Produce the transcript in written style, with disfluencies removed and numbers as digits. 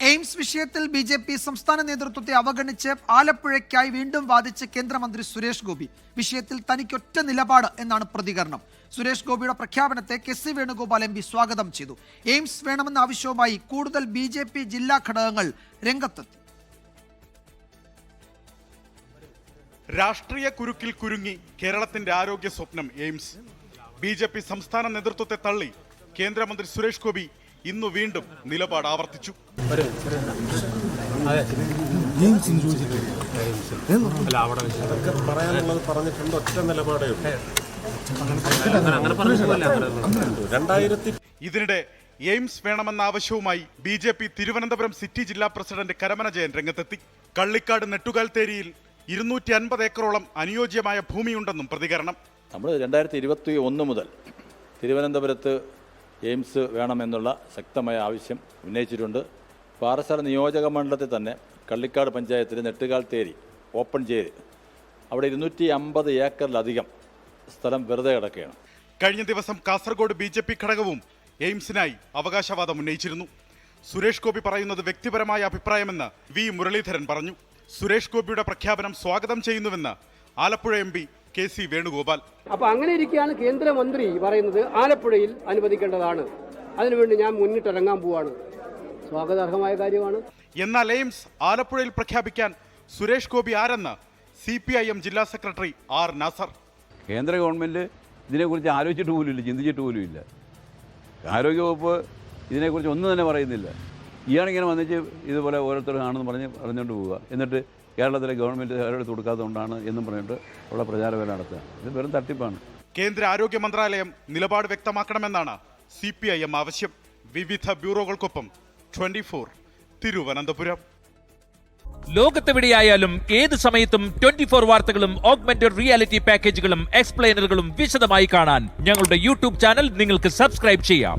AIIMS വിഷയത്തിൽ BJP. സംസ്ഥാന നേതൃത്വത്തെ അവഗണിച്ച് ആലപ്പുഴയ്ക്കായി വീണ്ടും വാദിച്ച് കേന്ദ്രമന്ത്രി സുരേഷ് ഗോപി. വിഷയത്തിൽ തനിക്കൊറ്റ നിലപാട് എന്നാണ് പ്രതികരണം. സുരേഷ് ഗോപിയുടെ പ്രഖ്യാപനത്തെ കെ.സി. വേണുഗോപാൽ എം.പി. സ്വാഗതം ചെയ്തു. എയിംസ് വേണമെന്ന ആവശ്യവുമായി കൂടുതൽ ബി.ജെ.പി. ജില്ലാ ഘടകങ്ങൾ രംഗത്തെത്തി. രാഷ്ട്രീയ കുരുക്കിൽ കുരുങ്ങി കേരളത്തിന്റെ ആരോഗ്യ സ്വപ്നം എയിംസ്. ബി.ജെ.പി. സംസ്ഥാന നേതൃത്വത്തെ തള്ളി കേന്ദ്രമന്ത്രി സുരേഷ് ഗോപി ഇന്നു വീണ്ടും നിലപാട് ആവർത്തിച്ചു. ഇതിനിടെ എയിംസ് വേണമെന്ന ആവശ്യവുമായി ബി.ജെ.പി. തിരുവനന്തപുരം സിറ്റി ജില്ലാ പ്രസിഡന്റ് കരമന ജയൻ രംഗത്തെത്തി. കള്ളിക്കാട് നെട്ടുകാൽത്തേരിയിൽ 250 ഏക്കറോളം അനുയോജ്യമായ ഭൂമിയുണ്ടെന്നും പ്രതികരണം. നമ്മൾ 2021 മുതൽ തിരുവനന്തപുരത്ത് എയിംസ് വേണമെന്നുള്ള ശക്തമായ ആവശ്യം ഉന്നയിച്ചിട്ടുണ്ട്. പാറശാല നിയോജക മണ്ഡലത്തിൽ തന്നെ കള്ളിക്കാട് പഞ്ചായത്തിൽ നെട്ടുകാൽത്തേരി ഓപ്പൺ ചേരി അവിടെ 250 ഏക്കറിലധികം സ്ഥലം വെറുതെ കിടക്കുകയാണ്. കഴിഞ്ഞ ദിവസം കാസർഗോഡ് ബി.ജെ.പി. ഘടകവും എയിംസിനായി അവകാശവാദം ഉന്നയിച്ചിരുന്നു. സുരേഷ് ഗോപി പറയുന്നത് വ്യക്തിപരമായ അഭിപ്രായമെന്ന് വി മുരളീധരൻ പറഞ്ഞു. സുരേഷ് ഗോപിയുടെ പ്രഖ്യാപനം സ്വാഗതം ചെയ്യുന്നുവെന്ന് ആലപ്പുഴ എം.പി. കെ.സി. വേണുഗോപാൽ. അപ്പോൾ അങ്ങനെ ഇരിക്കുകയാണ് കേന്ദ്രമന്ത്രി പറയുന്നത് ആലപ്പുഴയിൽ അനുവദിക്കേണ്ടതാണ്, അതിനുവേണ്ടി ഞാൻ മുന്നിട്ടിറങ്ങാൻ പോവാണ്. സ്വാഗതാർഹമായ കാര്യമാണ്. എന്നാൽ എയിംസ് ആലപ്പുഴയിൽ പ്രഖ്യാപിക്കാൻ സുരേഷ് ഗോപി ആരെന്ന് CPIM ജില്ലാ സെക്രട്ടറി ആർ നാസർ. കേന്ദ്ര ഗവൺമെൻറ് ഇതിനെക്കുറിച്ച് ആലോചിച്ചിട്ട് പോലുമില്ല, ചിന്തിച്ചിട്ട് പോലുമില്ല. ആരോഗ്യവകുപ്പ് ഇതിനെക്കുറിച്ച് ഒന്നും തന്നെ പറയുന്നില്ല. ഇയാളിങ്ങനെ വന്നിട്ട് ഇതുപോലെ ഓരോരുത്തരും ആണെന്ന് പറഞ്ഞുകൊണ്ട് പോവുക, എന്നിട്ട് കേരളത്തിലെ ഗവൺമെൻറ് അവരെടുത്ത് കൊടുക്കാത്തതുകൊണ്ടാണ് എന്നും പറഞ്ഞിട്ട് ഉള്ള പ്രചാരവേല നടത്തുക. ഇത് വെറും തട്ടിപ്പാണ്. കേന്ദ്ര ആരോഗ്യ മന്ത്രാലയം നിലപാട് വ്യക്തമാക്കണമെന്നാണ് CPIM ആവശ്യം. വിവിധ ബ്യൂറോകൾക്കൊപ്പം 24 തിരുവനന്തപുരം. ലോകത്തെവിടെയായാലും ഏത് സമയത്തും 24 വാർത്തകളും ഓഗ്മെന്റഡ് റിയാലിറ്റി പാക്കേജുകളും എക്സ്പ്ലെയിനറുകളും വിശദമായി കാണാൻ ഞങ്ങളുടെ യൂട്യൂബ് ചാനൽ നിങ്ങൾക്ക് സബ്സ്ക്രൈബ് ചെയ്യാം.